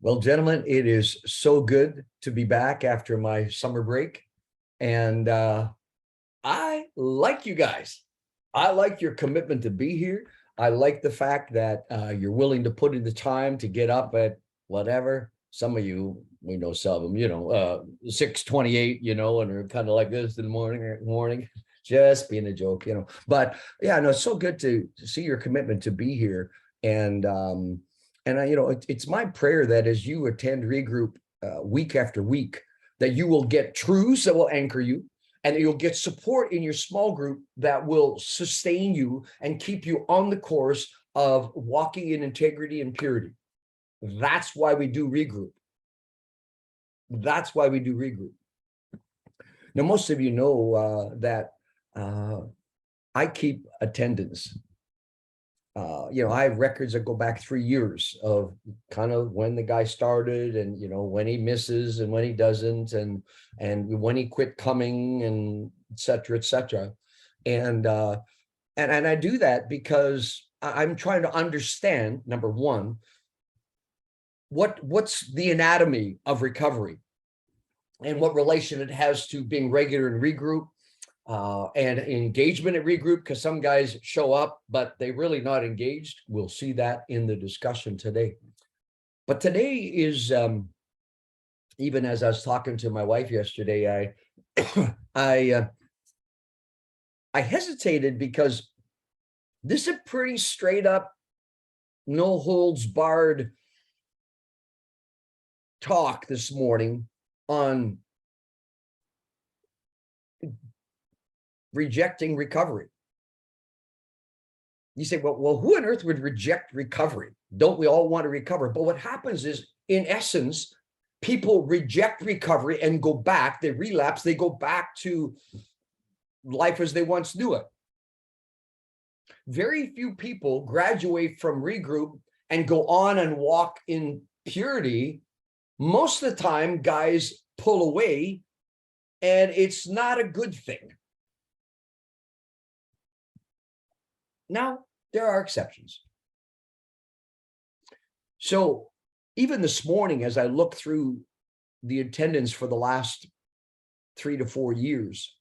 Well, gentlemen, it is so good to be back after my summer break. And I like you guys. I like your commitment to be here. I like the fact that you're willing to put in the time to get up at whatever. Some of you, we know some of them, 6:28, and are kind of like this in the morning, just being a joke. But yeah, no, it's so good to see your commitment to be here. And it's my prayer that as you attend regroup week after week, that you will get truths that will anchor you, and you'll get support in your small group that will sustain you and keep you on the course of walking in integrity and purity. That's why we do regroup. That's why we do regroup. Now, most of you know that I keep attendance. I have records that go back 3 years of kind of when the guy started, and when he misses and when he doesn't, and when he quit coming, and et cetera, et cetera. And I do that because I'm trying to understand, number one, what's the anatomy of recovery and what relation it has to being regular in regroup. And engagement at regroup, because some guys show up, but they're really not engaged. We'll see that in the discussion today. But today is, even as I was talking to my wife yesterday, I hesitated because this is a pretty straight up, no holds barred talk this morning on rejecting recovery. You say, well, who on earth would reject recovery? Don't we all want to recover? But what happens is, in essence, people reject recovery and go back, they relapse, they go back to life as they once knew it. Very few people graduate from regroup and go on and walk in purity. Most of the time, guys pull away, and it's not a good thing. Now, there are exceptions. So even this morning, as I look through the attendance for the last 3 to 4 years,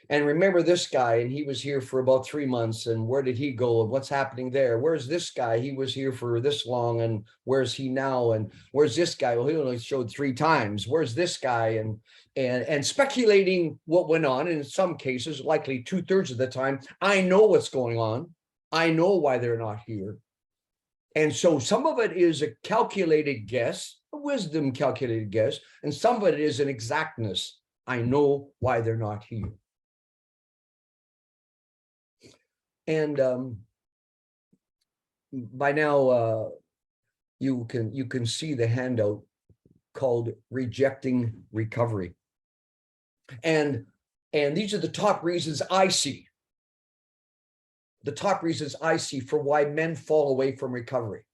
and remember this guy, and he was here for about 3 months, and where did he go, and what's happening there? Where's this guy? He was here for this long, and where's he now? And where's this guy? Well, he only showed 3 times. Where's this guy? And speculating what went on. And in some cases, likely 2/3 of the time, I know what's going on. I know why they're not here. And so some of it is a calculated guess, a wisdom calculated guess, and some of it is an exactness. I know why they're not here. And by now, you can see the handout called Rejecting Recovery. And these are the top reasons I see. The top reasons I see for why men fall away from recovery.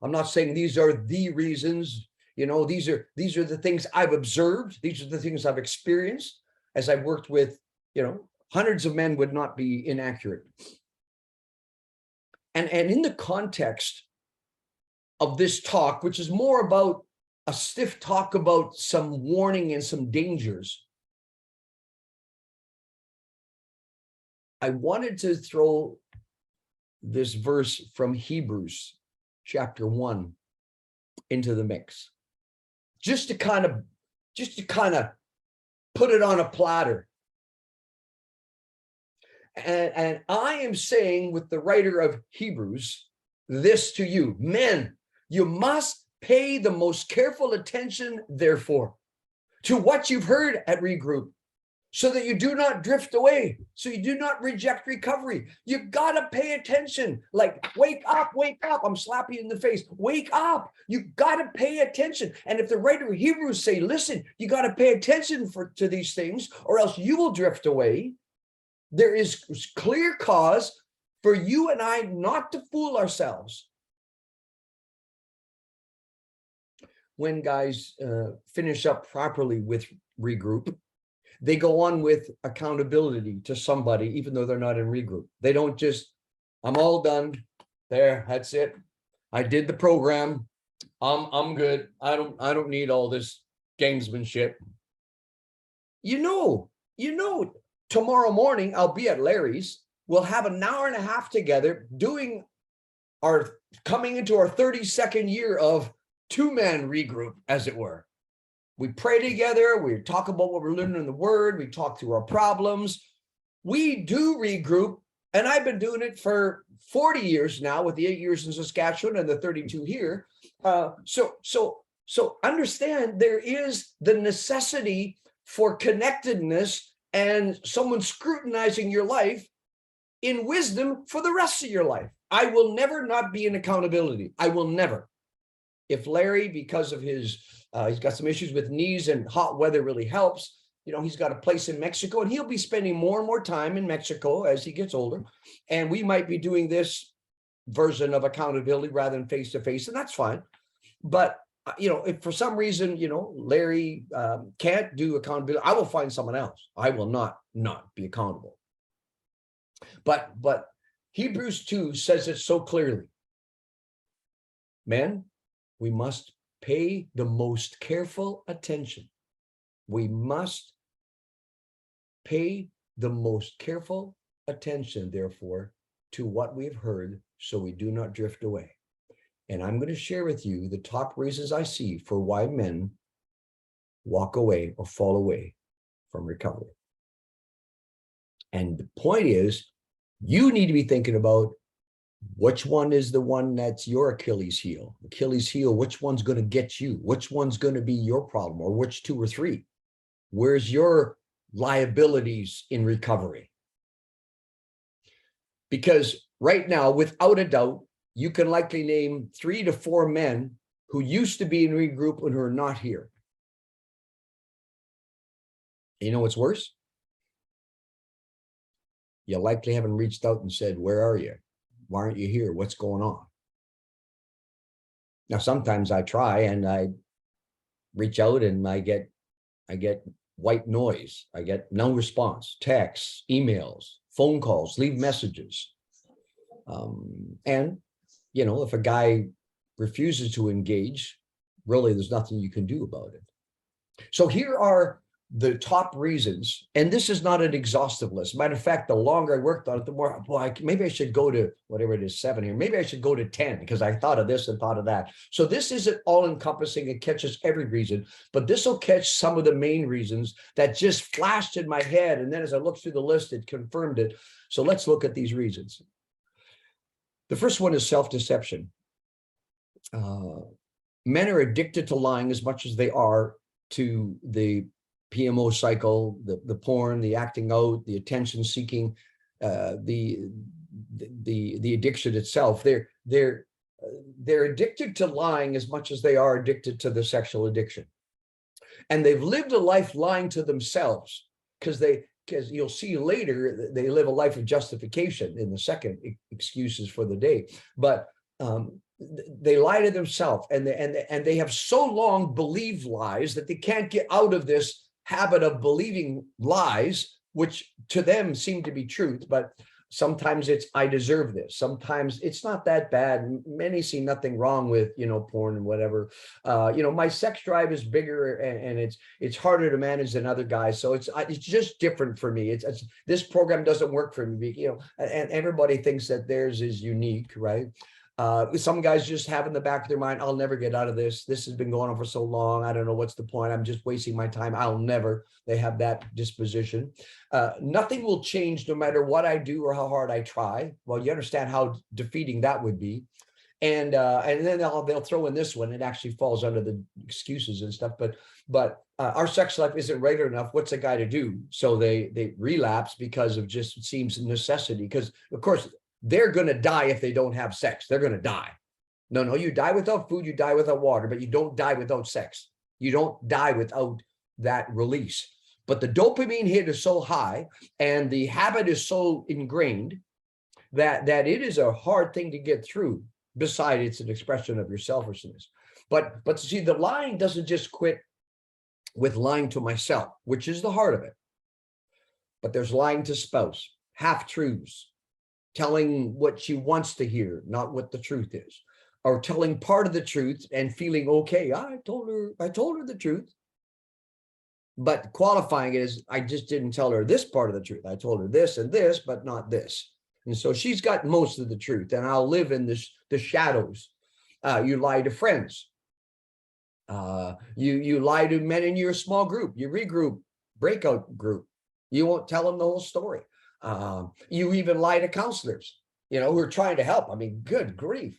I'm not saying these are the reasons, these are the things I've observed. These are the things I've experienced as I've worked with, hundreds of men would not be inaccurate. And in the context of this talk, which is more about a stiff talk about some warning and some dangers, I wanted to throw this verse from Hebrews chapter 1 into the mix, just to kind of put it on a platter. And I am saying, with the writer of Hebrews, this to you: men, you must pay the most careful attention, therefore, to what you've heard at regroup, so that you do not drift away, so you do not reject recovery. You got to pay attention. Like, wake up, wake up. I'm slapping you in the face. Wake up. You got to pay attention. And if the writer of Hebrews say, listen, you got to pay attention to these things, or else you will drift away, there is clear cause for you and I not to fool ourselves. When guys finish up properly with regroup, they go on with accountability to somebody, even though they're not in regroup. They don't just, I'm all done, there, that's it. I did the program. I'm good. I don't need all this gamesmanship. You know, tomorrow morning I'll be at Larry's. We'll have an hour and a half together doing our coming into our 32nd year of two-man regroup, as it were. We pray together, we talk about what we're learning in the word, we talk through our problems. We do regroup, and I've been doing it for 40 years now, with the 8 years in Saskatchewan and the 32 here. So understand, there is the necessity for connectedness and someone scrutinizing your life in wisdom for the rest of your life. I will never not be in accountability. I will never. If Larry, because of his, he's got some issues with knees and hot weather really helps, you know, he's got a place in Mexico and he'll be spending more and more time in Mexico as he gets older. And we might be doing this version of accountability rather than face-to-face, and that's fine. But, you know, if for some reason, you know, Larry can't do accountability, I will find someone else. I will not be accountable. But Hebrews 2 says it so clearly. Men, we must pay the most careful attention. We must pay the most careful attention, therefore, to what we've heard, so we do not drift away. And I'm going to share with you the top reasons I see for why men walk away or fall away from recovery. And the point is, you need to be thinking about which one is the one that's your Achilles heel. Achilles heel, which one's going to get you? Which one's going to be your problem, or which two or three? Where's your liabilities in recovery? Because right now, without a doubt, you can likely name 3 to 4 men who used to be in regroup and who are not here. And you know what's worse? You likely haven't reached out and said, where are you? Why aren't you here? What's going on? Now, sometimes I try and I reach out and I get white noise. I get no response, texts, emails, phone calls, leave messages. And, you know, if a guy refuses to engage, really, there's nothing you can do about it. So here are the top reasons, and this is not an exhaustive list. Matter of fact, the longer I worked on it, the more, well, maybe I should go to whatever it is, 7 here. Maybe I should go to 10 because I thought of this and thought of that. So this isn't all encompassing. It catches every reason, but this will catch some of the main reasons that just flashed in my head. And then as I looked through the list, it confirmed it. So let's look at these reasons. The first one is self-deception. Men are addicted to lying as much as they are to the PMO cycle, the porn, the acting out, the attention seeking, the addiction itself. They're addicted to lying as much as they are addicted to the sexual addiction. And they've lived a life lying to themselves because you'll see later, they live a life of justification in the second excuses for the day. But they lie to themselves, and they have so long believed lies that they can't get out of this habit of believing lies, which to them seem to be truth. But sometimes it's, I deserve this. Sometimes it's not that bad. Many see nothing wrong with, you know, porn and whatever. You know, my sex drive is bigger and it's harder to manage than other guys. So it's just different for me. It's this program doesn't work for me, you know, and everybody thinks that theirs is unique, right? Some guys just have in the back of their mind, I'll never get out of this. This has been going on for so long. I don't know what's the point. I'm just wasting my time. I'll never. They have that disposition. Nothing will change no matter what I do or how hard I try. Well, you understand how defeating that would be. And then they'll throw in this one. It actually falls under the excuses and stuff. But our sex life isn't regular enough. What's a guy to do? So they relapse because of just, it seems, necessity. Because of course, they're going to die if they don't have sex. They're going to die. No, you die without food, you die without water, but you don't die without sex. You don't die without that release. But the dopamine hit is so high and the habit is so ingrained that it is a hard thing to get through. Besides, it's an expression of your selfishness. But see, the lying doesn't just quit with lying to myself, which is the heart of it. But there's lying to spouse, half-truths, telling what she wants to hear, not what the truth is. or telling part of the truth and feeling okay. I told her the truth. But qualifying it as, I just didn't tell her this part of the truth. I told her this and this, but not this. And so she's got most of the truth, and I'll live in the shadows. You lie to friends. You lie to men in your small group, your regroup, breakout group. You won't tell them the whole story. You even lie to counselors, who are trying to help. I mean, good grief.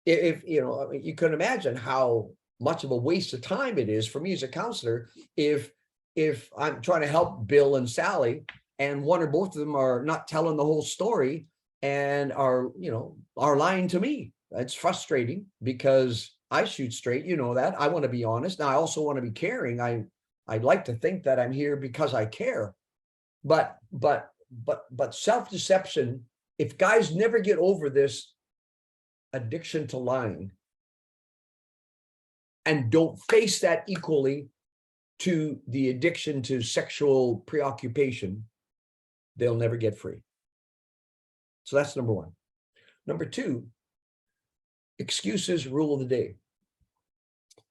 If you can imagine how much of a waste of time it is for me as a counselor if I'm trying to help Bill and Sally, and one or both of them are not telling the whole story and are lying to me. It's frustrating because I shoot straight, that. I want to be honest. Now I also want to be caring. I'd like to think that I'm here because I care. But self-deception, if guys never get over this addiction to lying and don't face that equally to the addiction to sexual preoccupation, they'll never get free. So that's number one. Number two, excuses rule the day.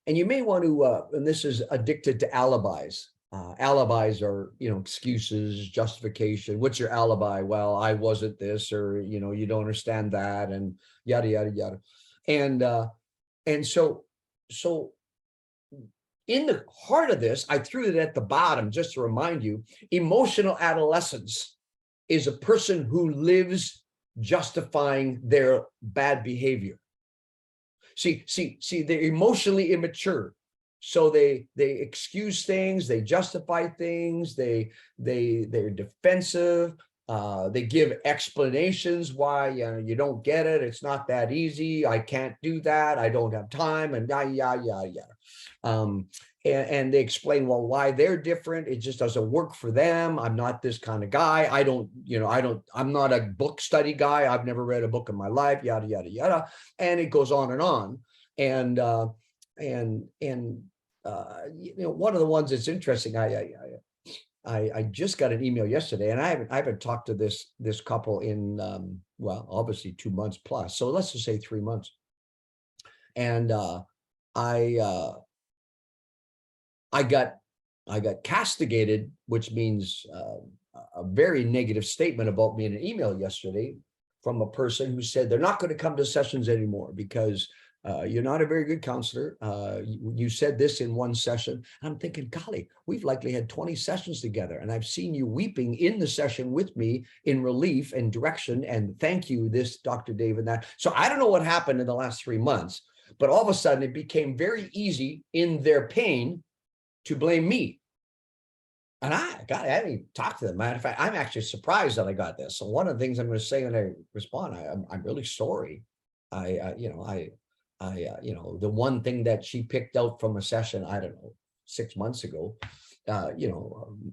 And you may want to, and this is addicted to alibis. Alibis are, excuses, justification. What's your alibi? Well, I wasn't this, or, you don't understand that, and yada, yada, yada. And so in the heart of this, I threw it at the bottom just to remind you, emotional adolescence is a person who lives justifying their bad behavior. See, they're emotionally immature. So they excuse things, they justify things, they're defensive, they give explanations why you don't get it, it's not that easy, I can't do that, I don't have time, and yada, yada, yada. And they explain, well, why they're different. It just doesn't work for them. I'm not this kind of guy. I'm not a book study guy. I've never read a book in my life, yada, yada, yada. And it goes on and on. And one of the ones that's interesting, I just got an email yesterday, and I haven't talked to this couple in, obviously 2 months plus. So let's just say 3 months. And I got castigated, which means a very negative statement about me in an email yesterday from a person who said they're not going to come to sessions anymore because you're not a very good counselor. You said this in one session. I'm thinking, golly, we've likely had 20 sessions together, and I've seen you weeping in the session with me in relief and direction, and thank you, this Dr. Dave and that. So I don't know what happened in the last 3 months, but all of a sudden it became very easy in their pain to blame me. And I haven't even talked to them. Matter of fact, I'm actually surprised that I got this. So one of the things I'm going to say when I respond, I'm really sorry. The one thing that she picked out from a session, I don't know, 6 months ago,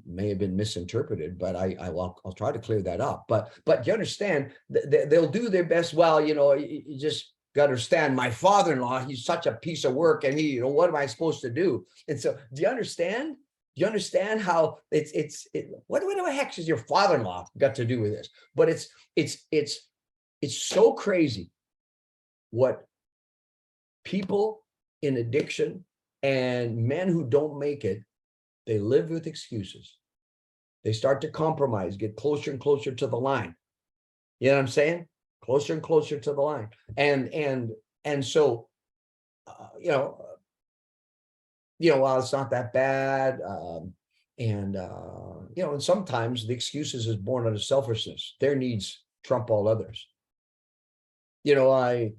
may have been misinterpreted, but I'll try to clear that up. But you understand, they'll do their best. Well, you just got to understand, my father-in-law, he's such a piece of work, and he, what am I supposed to do? And so, do you understand? Do you understand how what the heck has your father-in-law got to do with this? But it's so crazy what people in addiction and men who don't make it, they live with excuses. They start to compromise, get closer and closer to the line. You know what I'm saying? Closer and closer to the line. And so, well, it's not that bad. And sometimes the excuses is born out of selfishness. Their needs trump all others. I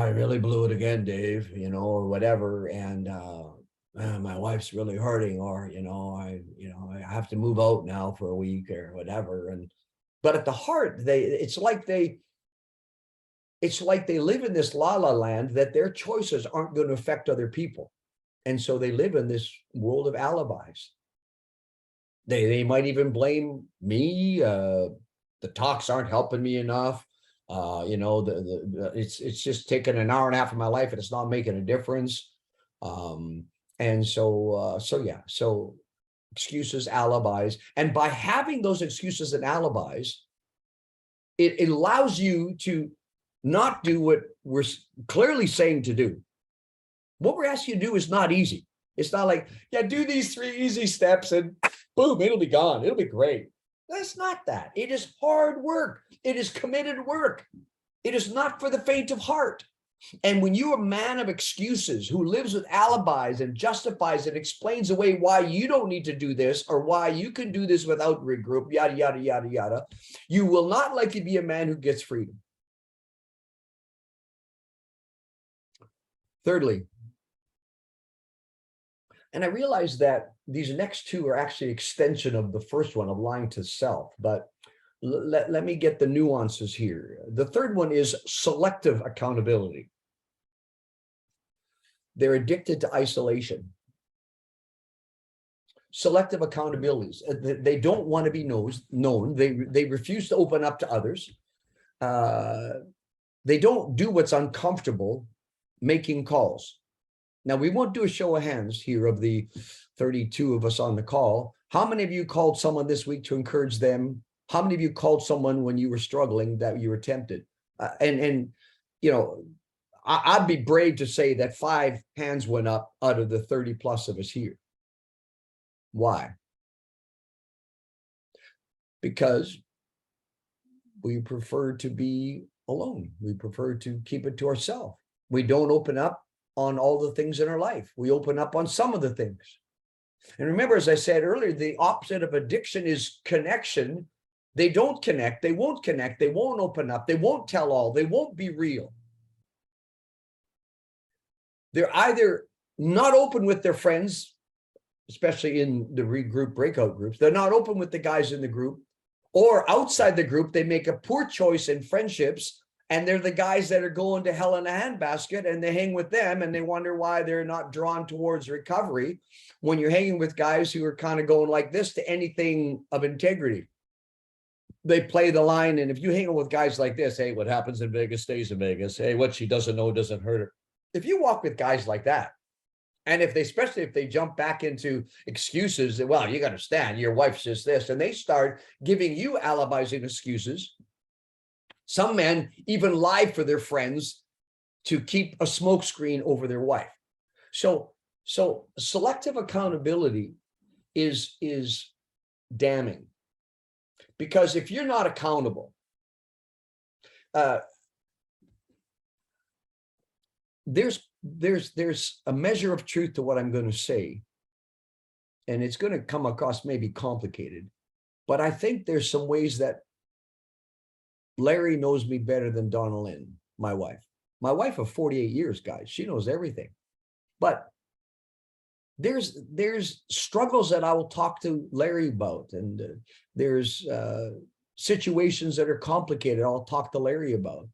really blew it again, Dave, or whatever. And my wife's really hurting, or, I have to move out now for a week or whatever. But at the heart, it's like they live in this la-la land that their choices aren't going to affect other people. And so they live in this world of alibis. They might even blame me. The talks aren't helping me enough. It's just taken an hour and a half of my life and it's not making a difference. So excuses, alibis. And by having those excuses and alibis, it allows you to not do what we're clearly saying to do. What we're asking you to do is not easy. It's not like, yeah, do these 3 easy steps and boom, it'll be gone. It'll be great. That's not that. It is hard work. It is committed work. It is not for the faint of heart. And when you're a man of excuses who lives with alibis and justifies and explains away why you don't need to do this or why you can do this without regroup, yada, yada, yada, yada, you will not likely be a man who gets freedom. Thirdly, and I realize that these next two are actually extension of the first one of lying to self, but let me get the nuances here. The third one is selective accountability. They're addicted to isolation. Selective accountabilities. They don't want to be known. They refuse to open up to others. They don't do what's uncomfortable, making calls. Now, we won't do a show of hands here of the 32 of us on the call. How many of you called someone this week to encourage them? How many of you called someone when you were struggling that you were tempted? And you know, I'd be brave to say that 5 hands went up out of the 30 plus of us here. Why? Because we prefer to be alone. We prefer to keep it to ourselves. We don't open up on all the things in our life. We open up on some of the things. And remember, as I said earlier, the opposite of addiction is connection. They don't connect. They won't connect. They won't open up. They won't tell all. They won't be real. They're either not open with their friends, especially in the regroup breakout groups. They're not open with the guys in the group, or outside the group, they make a poor choice in friendships. And they're the guys that are going to hell in a handbasket, and they hang with them and they wonder why they're not drawn towards recovery when you're hanging with guys who are kind of going like this to anything of integrity. They play the line. And if you hang with guys like this, hey, what happens in Vegas stays in Vegas. Hey, what she doesn't know doesn't hurt her. If you walk with guys like that, and if they, especially if they jump back into excuses that, well, you got to understand, your wife's just this, and they start giving you alibis and excuses. Some men even lie for their friends to keep a smokescreen over their wife. So selective accountability is damning, because if you're not accountable, there's a measure of truth to what I'm going to say, and it's going to come across maybe complicated, but I think there's some ways that Larry knows me better than Donna Lynn, my wife. My wife of 48 years, guys. She knows everything. But there's struggles that I will talk to Larry about, and there's situations that are complicated I'll talk to Larry about.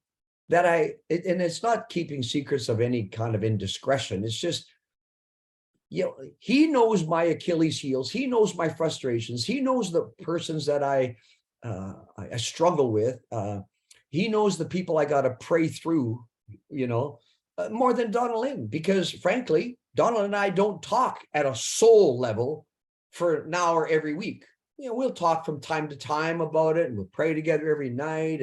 And it's not keeping secrets of any kind of indiscretion. It's just, you know, he knows my Achilles heels. He knows my frustrations. He knows the persons that I struggle with. He knows the people I got to pray through, you know, more than Donna Lynn, because frankly, Donna and I don't talk at a soul level for an hour every week. You know, we'll talk from time to time about it, and we'll pray together every night.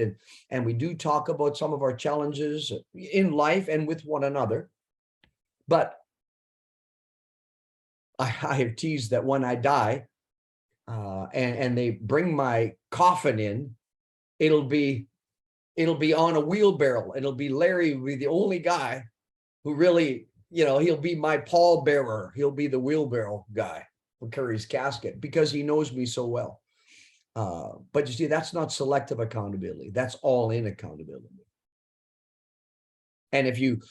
And we do talk about some of our challenges in life and with one another. But I have teased that when I die, and they bring my coffin in, it'll be on a wheelbarrow. It'll be Larry will be the only guy who really, you know, he'll be my pallbearer. He'll be the wheelbarrow guy for Currie's casket, because he knows me so well. But you see, that's not selective accountability. That's all in accountability. And if you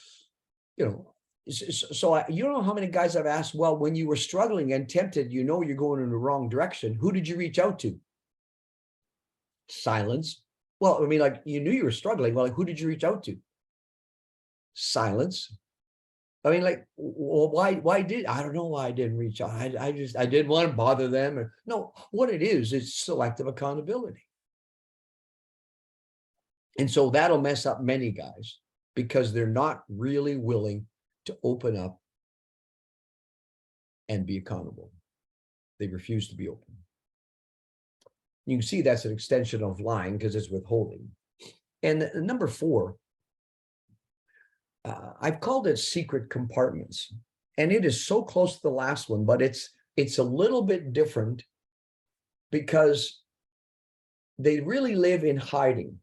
know, so you don't know how many guys I've asked, well, when you were struggling and tempted, you know, you're going in the wrong direction. Who did you reach out to? Silence. Well, I mean, like, you knew you were struggling. Well, like, who did you reach out to? Silence. I mean, like, well, why I don't know why I didn't reach out. I didn't want to bother them. Or, no, what it is selective accountability. And so that'll mess up many guys, because they're not really willing to open up and be accountable. They refuse to be open. You can see that's an extension of lying, because it's withholding. And number 4 I've called it secret compartments, and it is so close to the last one, but it's a little bit different because they really live in hiding.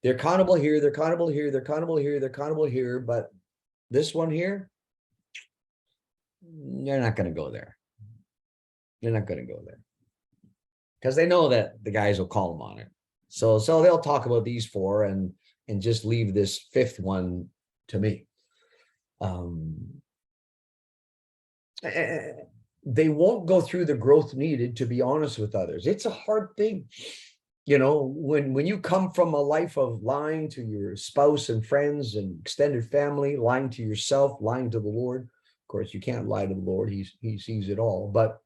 They're accountable here, they're accountable here, they're accountable here, they're accountable here, but this one here, they're not going to go there. They're not going to go there because they know that the guys will call them on it. So they'll talk about these four and just leave this fifth one to me. They won't go through the growth needed to be honest with others. It's a hard thing. You know, when you come from a life of lying to your spouse and friends and extended family, lying to yourself, lying to the Lord. Of course, you can't lie to the Lord. He sees it all. But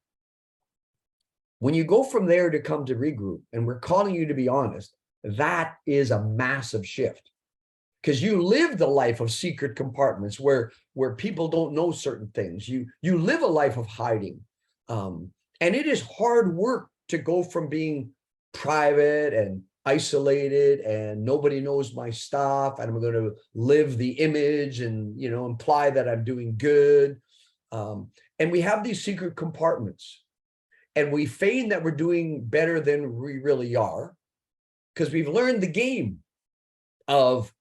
when you go from there to come to regroup, and we're calling you to be honest, that is a massive shift. Because you live the life of secret compartments where people don't know certain things. You live a life of hiding. And it is hard work to go from being private and isolated and nobody knows my stuff and I'm going to live the image and, you know, imply that I'm doing good. And we have these secret compartments and we feign that we're doing better than we really are because we've learned the game of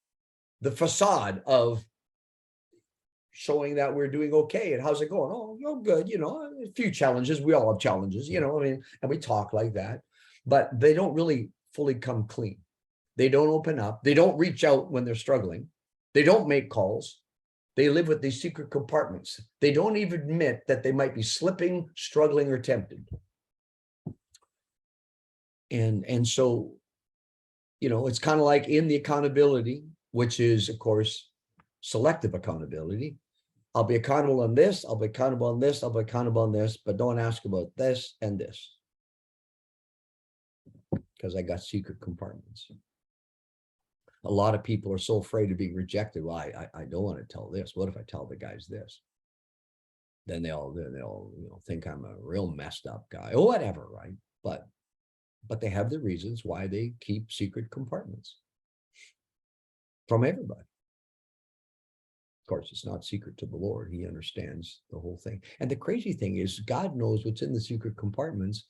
the facade of showing that we're doing okay. And how's it going? Oh, you're good. You know, a few challenges. We all have challenges, you know, I mean, and we talk like that, but they don't really fully come clean. They don't open up. They don't reach out when they're struggling. They don't make calls. They live with these secret compartments. They don't even admit that they might be slipping, struggling, or tempted. And so, you know, it's kind of like in the accountability, which is, of course, selective accountability. I'll be accountable on this, I'll be accountable on this, I'll be accountable on this, but don't ask about this and this. Because I got secret compartments. A lot of people are so afraid of being rejected. Well, I don't want to tell this. What if I tell the guys this? Then they'll you know, think I'm a real messed up guy or whatever, right? But they have the reasons why they keep secret compartments from everybody. Of course, it's not secret to the Lord. He understands the whole thing. And the crazy thing is God knows what's in the secret compartments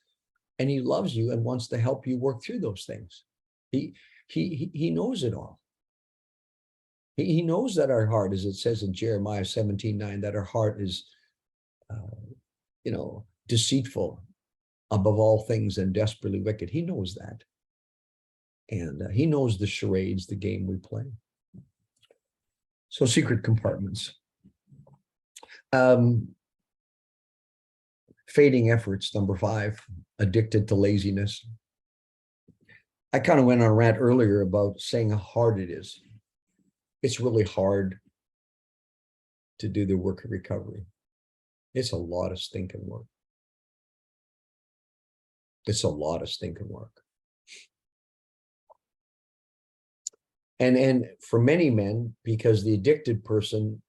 and he loves you and wants to help you work through those things. He knows it all. He knows that our heart, as it says in Jeremiah 17:9, that our heart is, you know, deceitful above all things and desperately wicked. He knows that. And he knows the charades, the game we play. So secret compartments. Fading efforts, number 5, addicted to laziness. I kind of went on a rant earlier about saying how hard it is. It's really hard to do the work of recovery. It's a lot of stinking work. It's a lot of stinking work. And for many men, because the addicted person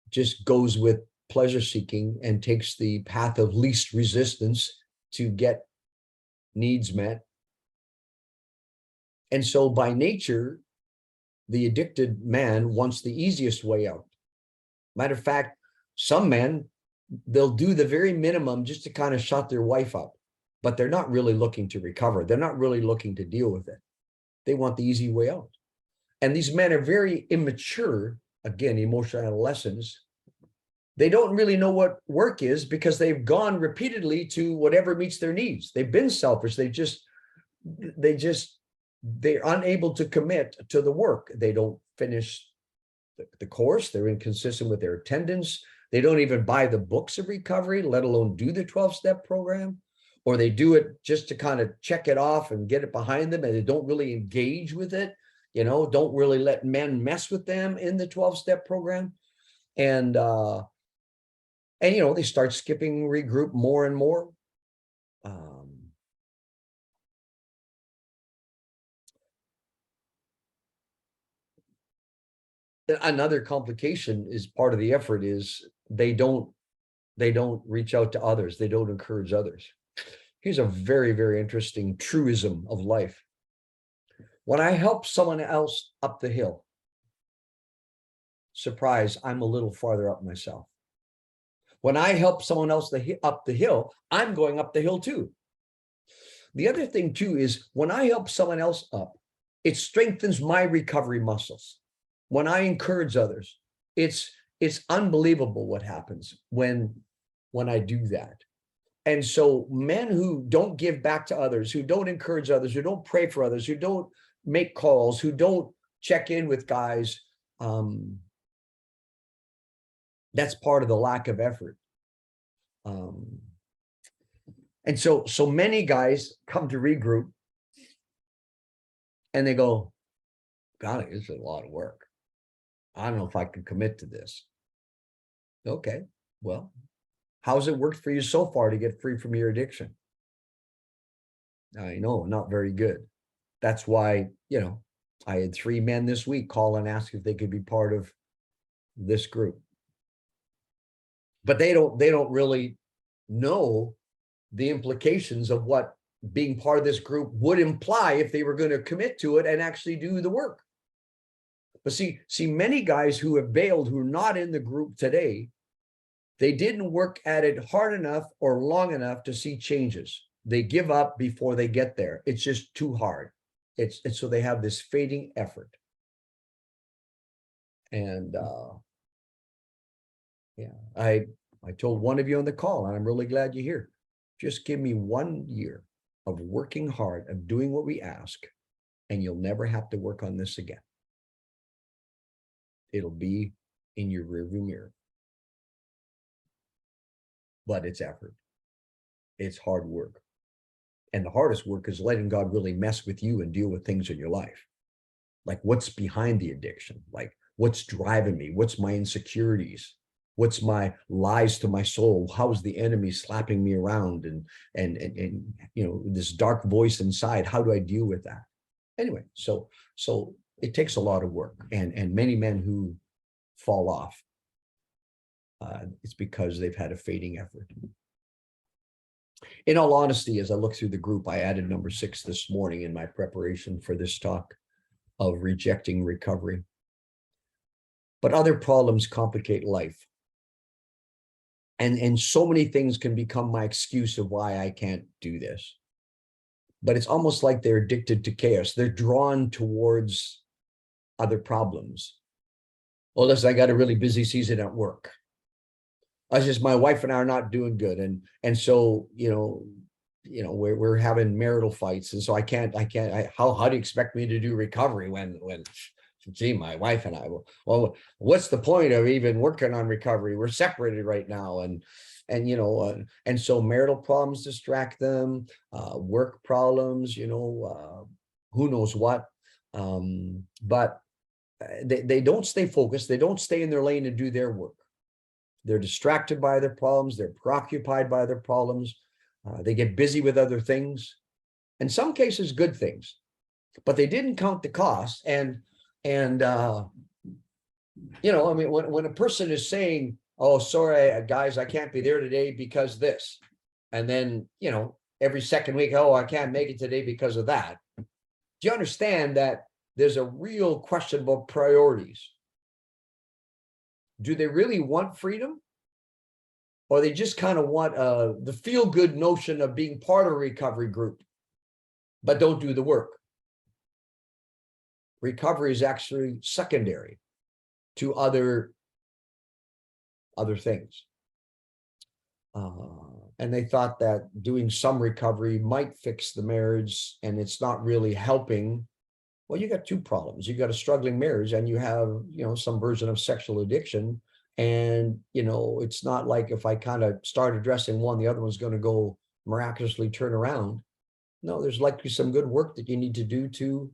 just goes with pleasure seeking and takes the path of least resistance to get needs met. And so by nature, the addicted man wants the easiest way out. Matter of fact, some men, they'll do the very minimum just to kind of shut their wife up, but they're not really looking to recover. They're not really looking to deal with it. They want the easy way out. And these men are very immature, again, emotional adolescents. They don't really know what work is because they've gone repeatedly to whatever meets their needs. They've been selfish. They're unable to commit to the work. They don't finish the course. They're inconsistent with their attendance. They don't even buy the books of recovery, let alone do the 12-step program, or they do it just to kind of check it off and get it behind them, and they don't really engage with it. You know, don't really let men mess with them in the 12-step program. And you know, they start skipping regroup more and more. Another complication is part of the effort is they don't reach out to others. They don't encourage others. Here's a very, very interesting truism of life. When I help someone else up the hill, surprise, I'm a little farther up myself. When I help someone else up the hill, I'm going up the hill too. The other thing too is when I help someone else up, it strengthens my recovery muscles. When I encourage others, it's unbelievable what happens when I do that. And so men who don't give back to others, who don't encourage others, who don't pray for others, who don't make calls, who don't check in with guys, that's part of the lack of effort. And so many guys come to regroup and they go, God, this is a lot of work. I don't know if I can commit to this. Okay, well, how's it worked for you so far to get free from your addiction? I know, not very good. That's why, I had 3 men this week call and ask if they could be part of this group. But they don't really know the implications of what being part of this group would imply if they were going to commit to it and actually do the work. But see, many guys who have bailed, who are not in the group today, they didn't work at it hard enough or long enough to see changes. They give up before they get there. It's just too hard. It's so they have this fading effort. And yeah, I told one of you on the call, and I'm really glad you're here. Just give me 1 year of working hard, of doing what we ask, and you'll never have to work on this again. It'll be in your rearview mirror. But it's effort. It's hard work. And the hardest work is letting God really mess with you and deal with things in your life. Like what's behind the addiction? Like what's driving me? What's my insecurities? What's my lies to my soul? How's the enemy slapping me around and this dark voice inside? How do I deal with that? Anyway, so it takes a lot of work, and many men who fall off, it's because they've had a fading effort. In all honesty, as I look through the group, I added number 6 this morning in my preparation for this talk of rejecting recovery. But other problems complicate life. And so many things can become my excuse of why I can't do this. But it's almost like they're addicted to chaos. They're drawn towards other problems. Well, listen, I got a really busy season at work. It's just my wife and I are not doing good. And so, we're having marital fights. And so how do you expect me to do recovery when gee, my wife and I, well, what's the point of even working on recovery? We're separated right now. And so marital problems distract them, work problems, who knows what. But they don't stay focused. They don't stay in their lane and do their work. They're distracted by their problems. They're preoccupied by their problems. They get busy with other things, in some cases, good things, but they didn't count the cost. And when a person is saying, oh, sorry, guys, I can't be there today because this, and then, every second week, oh, I can't make it today because of that. Do you understand that there's a real question about priorities? Do they really want freedom? Or they just kind of want the feel-good notion of being part of a recovery group, but don't do the work? Recovery is actually secondary to other things. And they thought that doing some recovery might fix the marriage, and it's not really helping. Well, you got 2 problems. You got a struggling marriage, and you have, some version of sexual addiction. And, it's not like if I kind of start addressing one, the other one's going to go miraculously turn around. No, there's likely some good work that you need to do to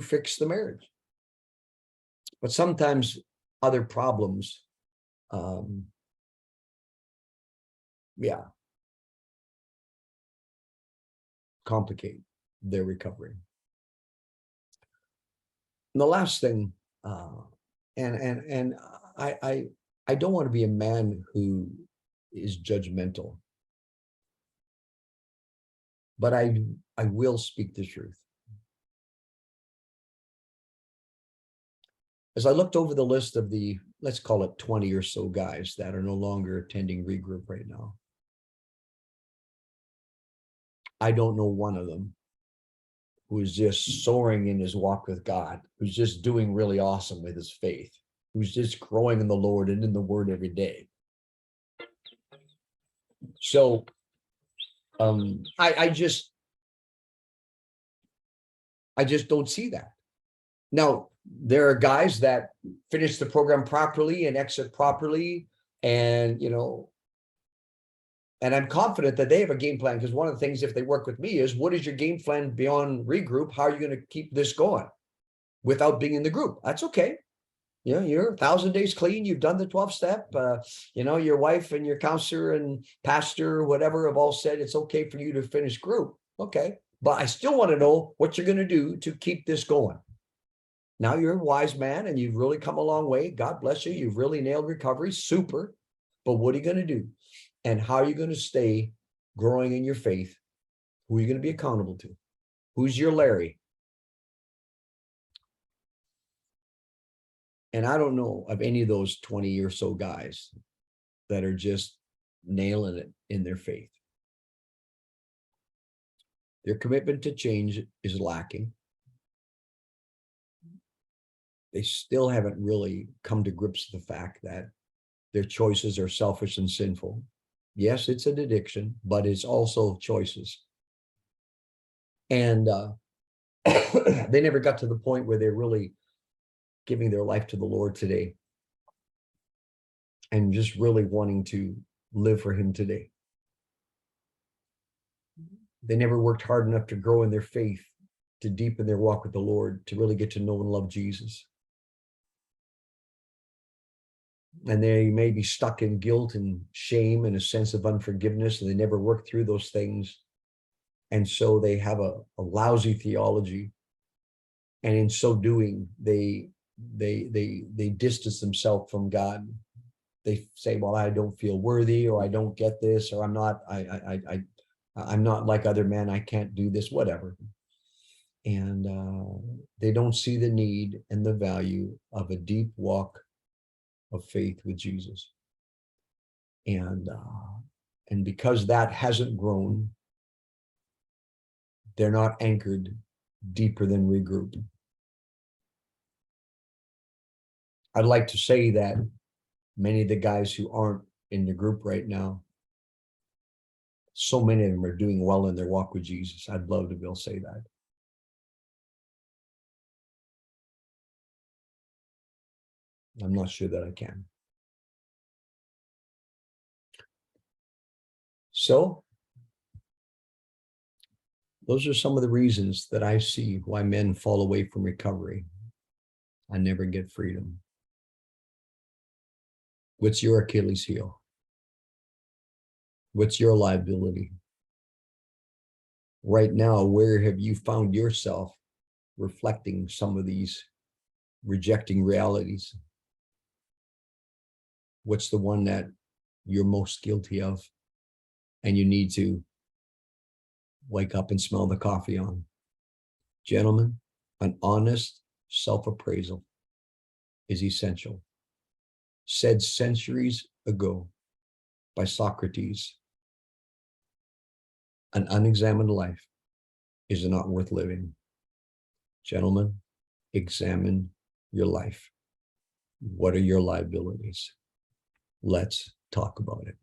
fix the marriage. But sometimes other problems, complicate their recovery. And the last thing, and I don't want to be a man who is judgmental, but I will speak the truth. as I looked over the list of the, let's call it 20 or so guys that are no longer attending regroup right now, I don't know one of them who's just soaring in his walk with God, who's just doing really awesome with his faith, who's just growing in the Lord and in the Word every day. So I just don't see that. Now, there are guys that finish the program properly and exit properly, and and I'm confident that they have a game plan, because one of the things, if they work with me, is what is your game plan beyond regroup? How are you going to keep this going without being in the group? That's okay. You're 1,000 days clean. You've done the 12-step. Your wife and your counselor and pastor, whatever, have all said it's okay for you to finish group. Okay. But I still want to know what you're going to do to keep this going. Now you're a wise man and you've really come a long way. God bless you. You've really nailed recovery. Super. But what are you going to do? And how are you going to stay growing in your faith? Who are you going to be accountable to? Who's your Larry? And I don't know of any of those 20 or so guys that are just nailing it in their faith. Their commitment to change is lacking. They still haven't really come to grips with the fact that their choices are selfish and sinful. Yes, it's an addiction, but it's also choices. And they never got to the point where they're really giving their life to the Lord today and just really wanting to live for him today. They never worked hard enough to grow in their faith, to deepen their walk with the Lord, to really get to know and love Jesus. And they may be stuck in guilt and shame and a sense of unforgiveness, and they never worked through those things. And so they have a lousy theology. And in so doing, they distance themselves from God. They say, well, I don't feel worthy, or I don't get this, or I'm not like other men. I can't do this, whatever. And they don't see the need and the value of a deep walk of faith with Jesus. And because that hasn't grown, they're not anchored deeper than regroup. I'd like to say that many of the guys who aren't in the group right now, so many of them are doing well in their walk with Jesus. I'd love to be able to say that. I'm not sure that I can. So those are some of the reasons that I see why men fall away from recovery and never get freedom. What's your Achilles heel? What's your liability? Right now, where have you found yourself reflecting some of these rejecting realities? What's the one that you're most guilty of and you need to wake up and smell the coffee on? Gentlemen, an honest self-appraisal is essential. Said centuries ago by Socrates, an unexamined life is not worth living. Gentlemen, examine your life. What are your liabilities? Let's talk about it.